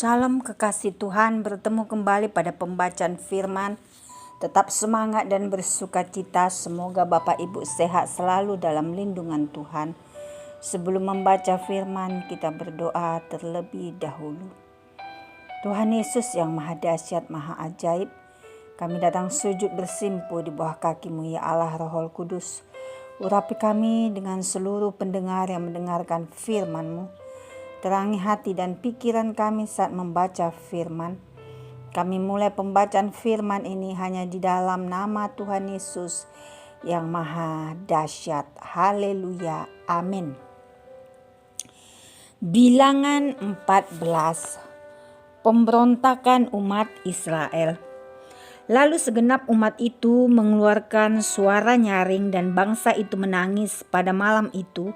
Shalom kekasih Tuhan, bertemu kembali pada pembacaan firman. Tetap semangat dan bersuka cita. Semoga Bapak Ibu sehat selalu dalam lindungan Tuhan. Sebelum membaca firman, kita berdoa terlebih dahulu. Tuhan Yesus yang maha dahsyat, maha ajaib, kami datang sujud bersimpu di bawah kaki-Mu ya Allah Roh Kudus. Urapi kami dengan seluruh pendengar yang mendengarkan firman-Mu. Terangi hati dan pikiran kami saat membaca firman. Kami mulai pembacaan firman ini hanya di dalam nama Tuhan Yesus yang maha dahsyat. Haleluya. Amin. Bilangan 14. Pemberontakan umat Israel. Lalu segenap umat itu mengeluarkan suara nyaring dan bangsa itu menangis pada malam itu.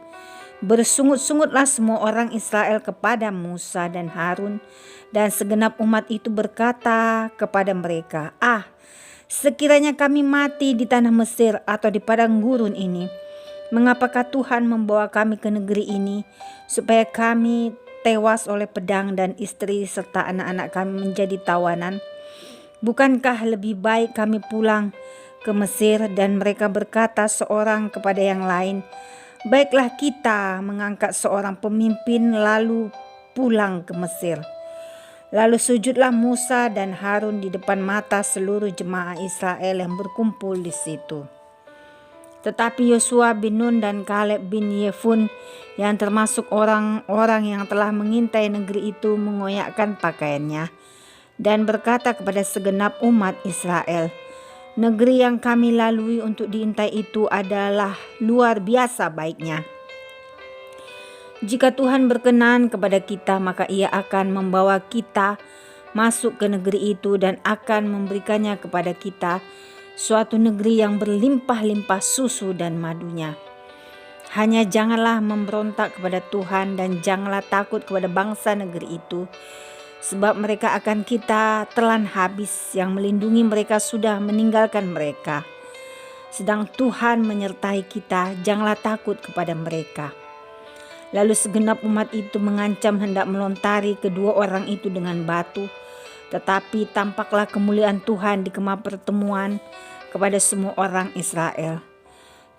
Bersungut-sungutlah semua orang Israel kepada Musa dan Harun, dan segenap umat itu berkata kepada mereka, sekiranya kami mati di tanah Mesir atau di padang gurun ini, mengapakah Tuhan membawa kami ke negeri ini, supaya kami tewas oleh pedang dan istri serta anak-anak kami menjadi tawanan? Bukankah lebih baik kami pulang ke Mesir? Dan mereka berkata seorang kepada yang lain, baiklah kita mengangkat seorang pemimpin lalu pulang ke Mesir. Lalu sujudlah Musa dan Harun di depan mata seluruh jemaah Israel yang berkumpul di situ. Tetapi Yosua bin Nun dan Kaleb bin Yefun yang termasuk orang-orang yang telah mengintai negeri itu mengoyakkan pakaiannya dan berkata kepada segenap umat Israel, negeri yang kami lalui untuk diintai itu adalah luar biasa baiknya. Jika Tuhan berkenan kepada kita, maka Ia akan membawa kita masuk ke negeri itu dan akan memberikannya kepada kita, suatu negeri yang berlimpah-limpah susu dan madunya. Hanya janganlah memberontak kepada Tuhan dan janganlah takut kepada bangsa negeri itu, sebab mereka akan kita telan habis, yang melindungi mereka sudah meninggalkan mereka. Sedang Tuhan menyertai kita, janganlah takut kepada mereka. Lalu segenap umat itu mengancam hendak melontari kedua orang itu dengan batu. Tetapi tampaklah kemuliaan Tuhan di kemah pertemuan kepada semua orang Israel.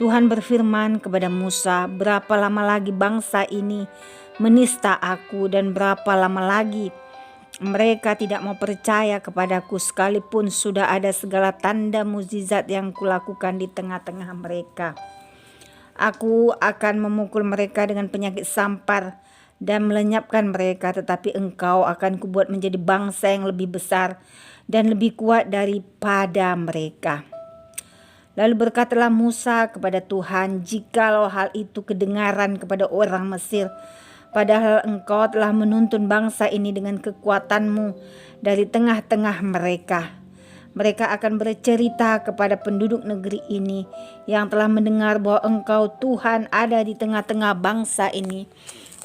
Tuhan berfirman kepada Musa, berapa lama lagi bangsa ini menista aku, dan berapa lama lagi mereka tidak mau percaya kepadaku sekalipun sudah ada segala tanda mukjizat yang kulakukan di tengah-tengah mereka. Aku akan memukul mereka dengan penyakit sampar dan melenyapkan mereka, tetapi engkau akan kubuat menjadi bangsa yang lebih besar dan lebih kuat daripada mereka. Lalu berkatalah Musa kepada Tuhan, jikalau hal itu kedengaran kepada orang Mesir, padahal engkau telah menuntun bangsa ini dengan kekuatanmu dari tengah-tengah mereka. Mereka akan bercerita kepada penduduk negeri ini yang telah mendengar bahwa engkau Tuhan ada di tengah-tengah bangsa ini,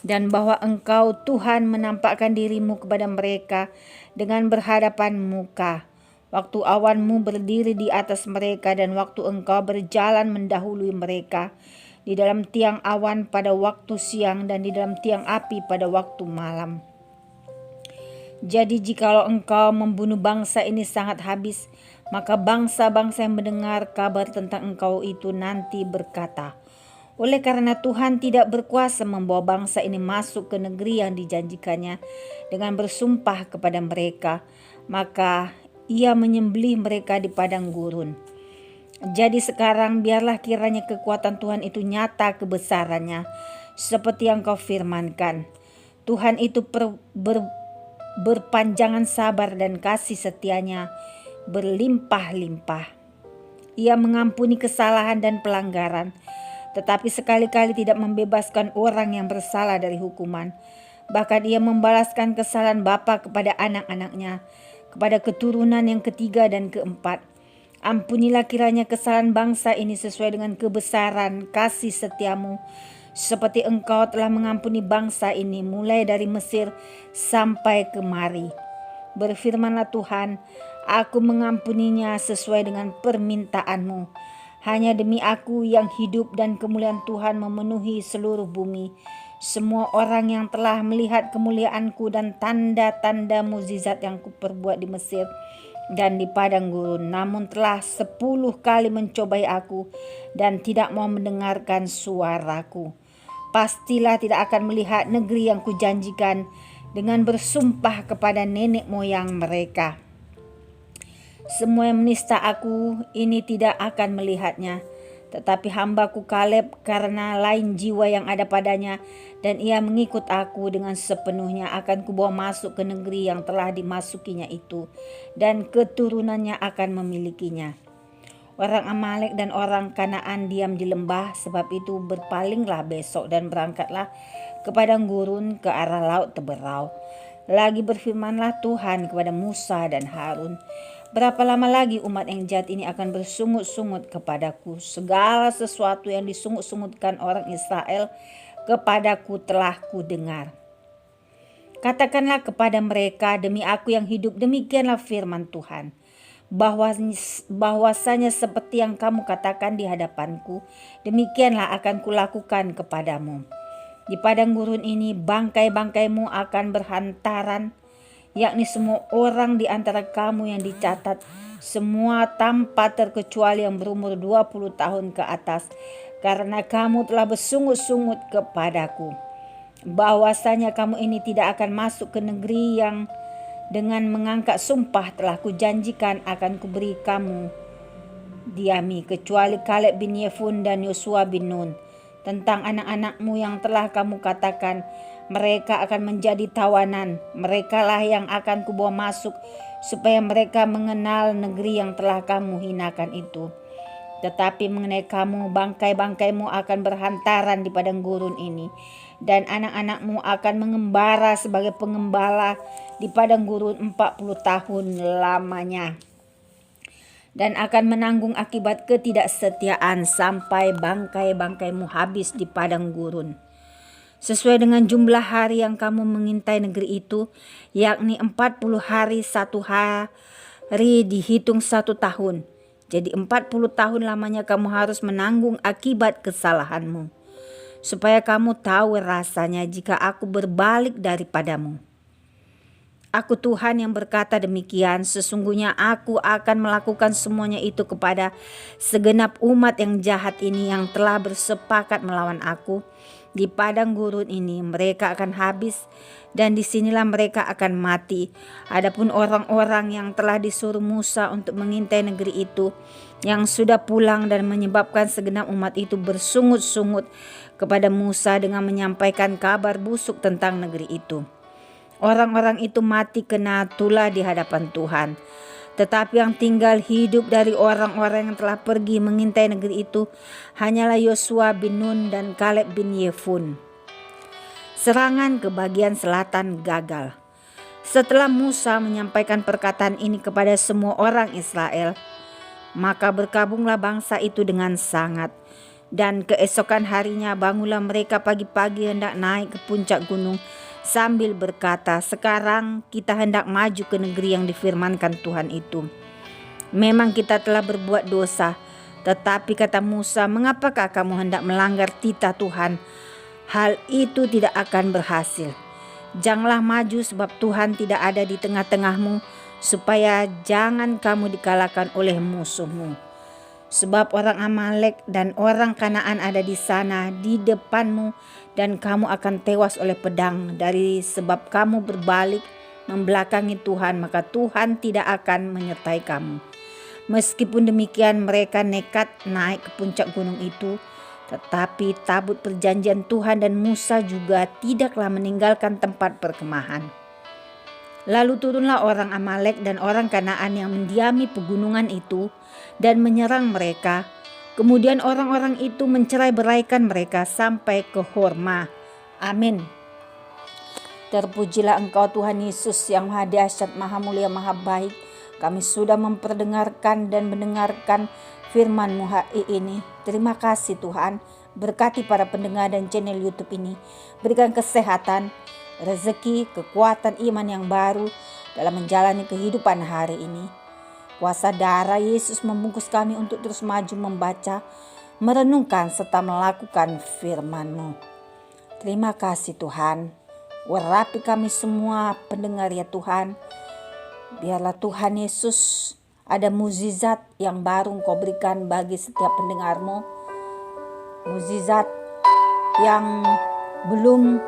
dan bahwa engkau Tuhan menampakkan dirimu kepada mereka dengan berhadapan muka. Waktu awanmu berdiri di atas mereka dan waktu engkau berjalan mendahului mereka, di dalam tiang awan pada waktu siang dan di dalam tiang api pada waktu malam. Jadi jikalau engkau membunuh bangsa ini sangat habis, maka bangsa-bangsa yang mendengar kabar tentang engkau itu nanti berkata, oleh karena Tuhan tidak berkuasa membawa bangsa ini masuk ke negeri yang dijanjikannya dengan bersumpah kepada mereka, maka Ia menyembelih mereka di padang gurun. Jadi sekarang biarlah kiranya kekuatan Tuhan itu nyata kebesarannya, seperti yang kau firmankan. Tuhan itu berpanjangan sabar dan kasih setianya berlimpah-limpah. Ia mengampuni kesalahan dan pelanggaran, tetapi sekali-kali tidak membebaskan orang yang bersalah dari hukuman. Bahkan Ia membalaskan kesalahan bapa kepada anak-anaknya, kepada keturunan yang ketiga dan keempat. Ampunilah kiranya kesalahan bangsa ini sesuai dengan kebesaran kasih setiamu, seperti engkau telah mengampuni bangsa ini mulai dari Mesir sampai kemari. Berfirmanlah Tuhan, aku mengampuninya sesuai dengan permintaanmu. Hanya demi aku yang hidup dan kemuliaan Tuhan memenuhi seluruh bumi. Semua orang yang telah melihat kemuliaanku dan tanda-tanda mukjizat yang kuperbuat di Mesir dan di padang gurun, namun telah 10 kali mencobai aku dan tidak mau mendengarkan suaraku. Pastilah tidak akan melihat negeri yang kujanjikan dengan bersumpah kepada nenek moyang mereka. Semua yang menista aku ini tidak akan melihatnya. Tetapi hambaku Kaleb, karena lain jiwa yang ada padanya dan ia mengikut aku dengan sepenuhnya, akan kubawa masuk ke negeri yang telah dimasukinya itu, dan keturunannya akan memilikinya. Orang Amalek dan orang Kanaan diam di lembah, sebab itu berpalinglah besok dan berangkatlah ke padang gurun ke arah laut Teberau. Lagi berfirmanlah Tuhan kepada Musa dan Harun, berapa lama lagi umat yang jahat ini akan bersungut-sungut kepadaku? Segala sesuatu yang disungut-sungutkan orang Israel kepadaku telah kudengar. Katakanlah kepada mereka, demi aku yang hidup, demikianlah firman Tuhan, bahwasanya seperti yang kamu katakan di hadapanku, demikianlah akan kulakukan kepadamu. Di padang gurun ini bangkai-bangkaimu akan berhantaran, yakni semua orang di antara kamu yang dicatat, semua tanpa terkecuali yang berumur 20 tahun ke atas, karena kamu telah bersungut-sungut kepadaku, bahwasanya kamu ini tidak akan masuk ke negeri yang dengan mengangkat sumpah telah kujanjikan akan kuberi kamu diami, kecuali Kaleb bin Yefun dan Yosua bin Nun. Tentang anak-anakmu yang telah kamu katakan, mereka akan menjadi tawanan, merekalah yang akan kubawa masuk, supaya mereka mengenal negeri yang telah kamu hinakan itu. Tetapi mengenai kamu, bangkai-bangkaimu akan berhantaran di padang gurun ini, dan anak-anakmu akan mengembara sebagai pengembala di padang gurun 40 tahun lamanya, dan akan menanggung akibat ketidaksetiaan sampai bangkai-bangkaimu habis di padang gurun. Sesuai dengan jumlah hari yang kamu mengintai negeri itu, yakni 40 hari, 1 hari dihitung 1 tahun. Jadi 40 tahun lamanya kamu harus menanggung akibat kesalahanmu, supaya kamu tahu rasanya jika aku berbalik daripadamu. Aku Tuhan yang berkata demikian, sesungguhnya aku akan melakukan semuanya itu kepada segenap umat yang jahat ini yang telah bersepakat melawan aku. Di padang gurun ini mereka akan habis, dan disinilah mereka akan mati. Adapun orang-orang yang telah disuruh Musa untuk mengintai negeri itu, yang sudah pulang dan menyebabkan segenap umat itu bersungut-sungut kepada Musa dengan menyampaikan kabar busuk tentang negeri itu. Orang-orang itu mati kena tulah di hadapan Tuhan. Tetapi yang tinggal hidup dari orang-orang yang telah pergi mengintai negeri itu hanyalah Yosua bin Nun dan Kaleb bin Yefun. Serangan ke bagian selatan gagal. Setelah Musa menyampaikan perkataan ini kepada semua orang Israel, maka berkabunglah bangsa itu dengan sangat. Dan keesokan harinya bangunlah mereka pagi-pagi hendak naik ke puncak gunung, sambil berkata, sekarang kita hendak maju ke negeri yang difirmankan Tuhan itu. Memang kita telah berbuat dosa, tetapi kata Musa, mengapakah kamu hendak melanggar titah Tuhan? Hal itu tidak akan berhasil. Janganlah maju, sebab Tuhan tidak ada di tengah-tengahmu, supaya jangan kamu dikalahkan oleh musuhmu. Sebab orang Amalek dan orang Kanaan ada di sana di depanmu, dan kamu akan tewas oleh pedang. Dari sebab kamu berbalik membelakangi Tuhan, maka Tuhan tidak akan menyertai kamu. Meskipun demikian mereka nekat naik ke puncak gunung itu, tetapi tabut perjanjian Tuhan dan Musa juga tidaklah meninggalkan tempat perkemahan. Lalu turunlah orang Amalek dan orang Kanaan yang mendiami pegunungan itu dan menyerang mereka. Kemudian orang-orang itu mencerai-beraikan mereka sampai ke Horma. Amin. Terpujilah Engkau Tuhan Yesus yang Maha Dahsyat, Maha Mulia, Maha Baik. Kami sudah memperdengarkan dan mendengarkan firman-Mu hari ini. Terima kasih Tuhan. Berkati para pendengar dan channel YouTube ini. Berikan kesehatan, rezeki, kekuatan iman yang baru dalam menjalani kehidupan hari ini. Kuasa darah Yesus membungkus kami untuk terus maju membaca, merenungkan serta melakukan firman-Mu. Terima kasih Tuhan. Urapi kami semua pendengar ya Tuhan. Biarlah Tuhan Yesus ada mukjizat yang baru Engkau berikan bagi setiap pendengar-Mu. Mukjizat yang belum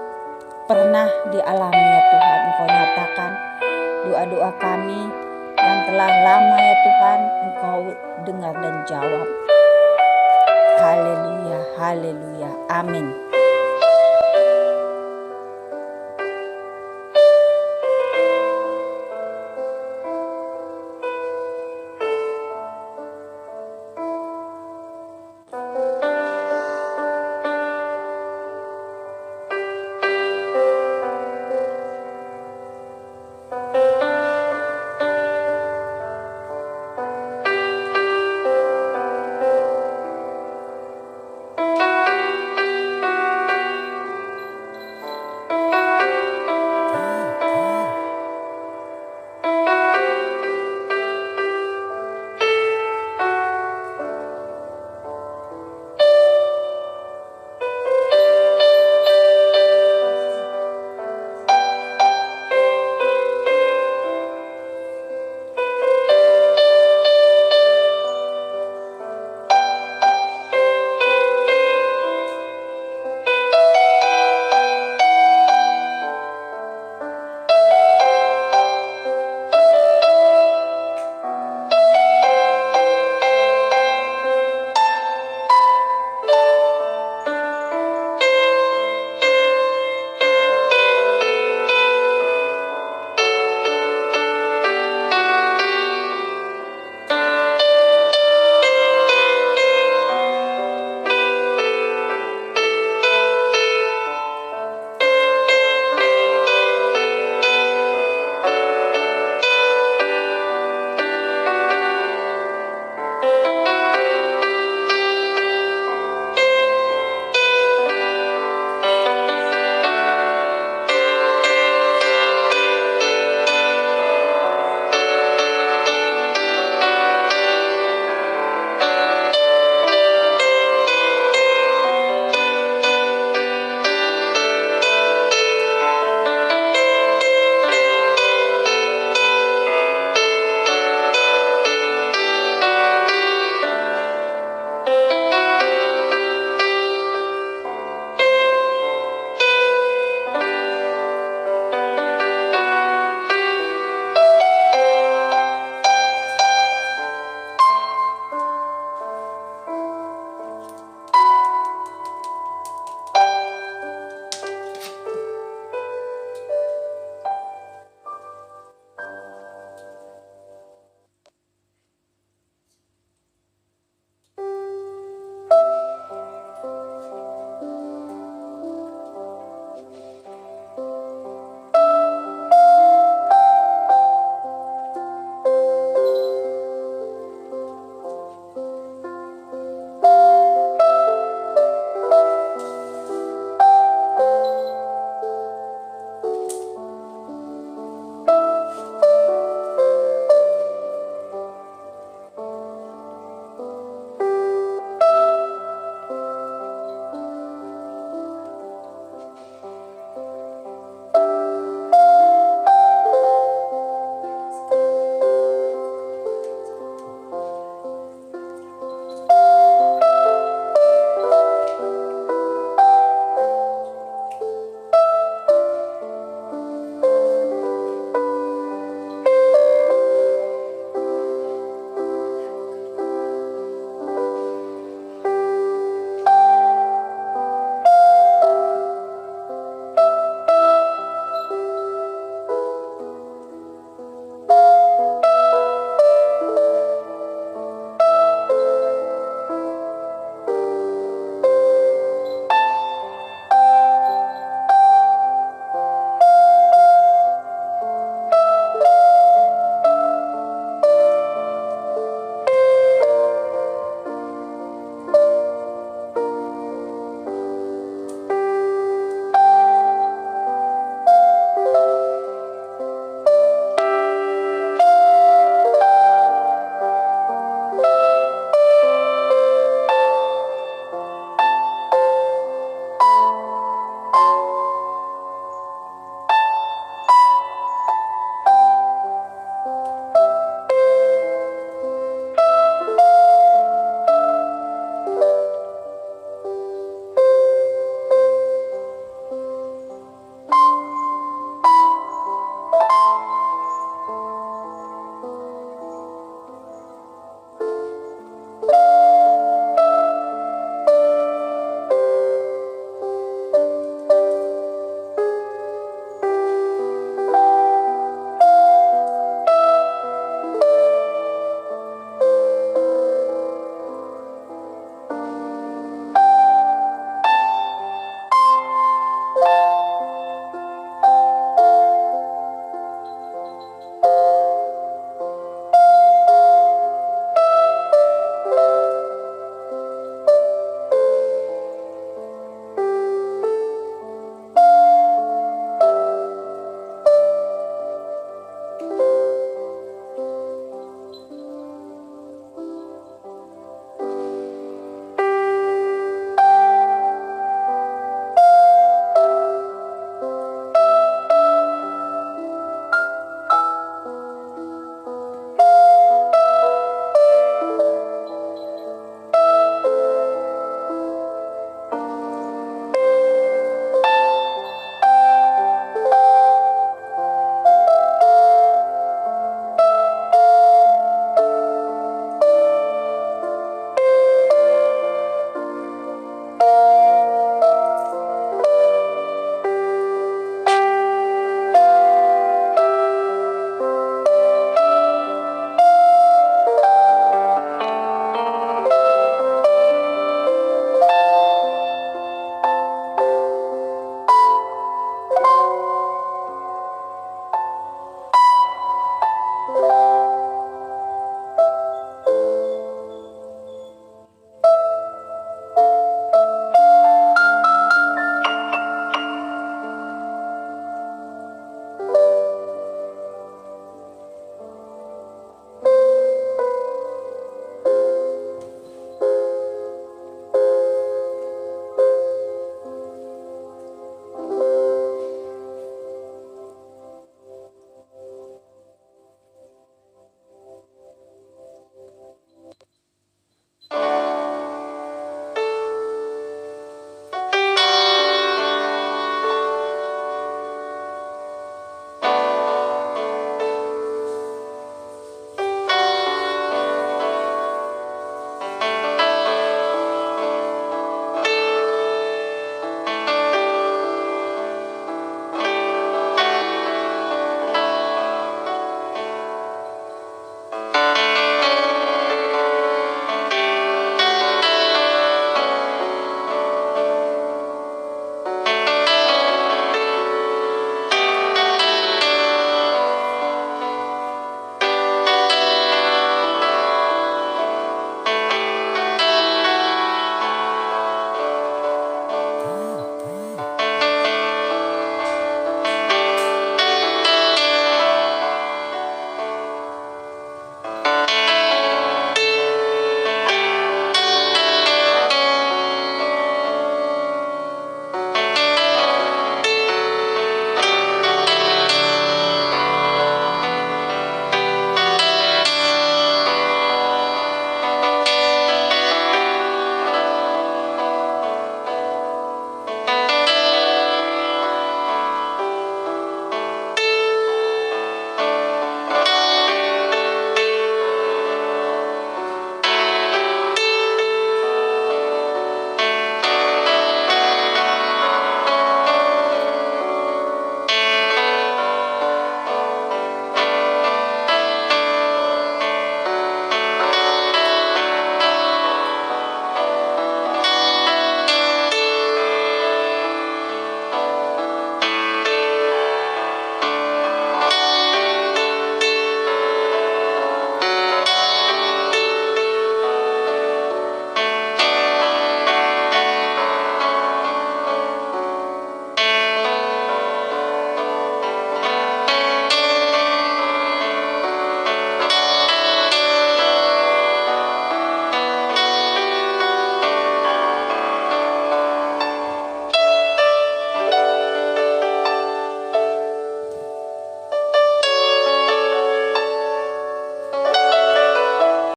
pernah dialami ya Tuhan. Engkau nyatakan doa-doa kami yang telah lama ya Tuhan. Engkau dengar dan jawab. Haleluya, haleluya, amin.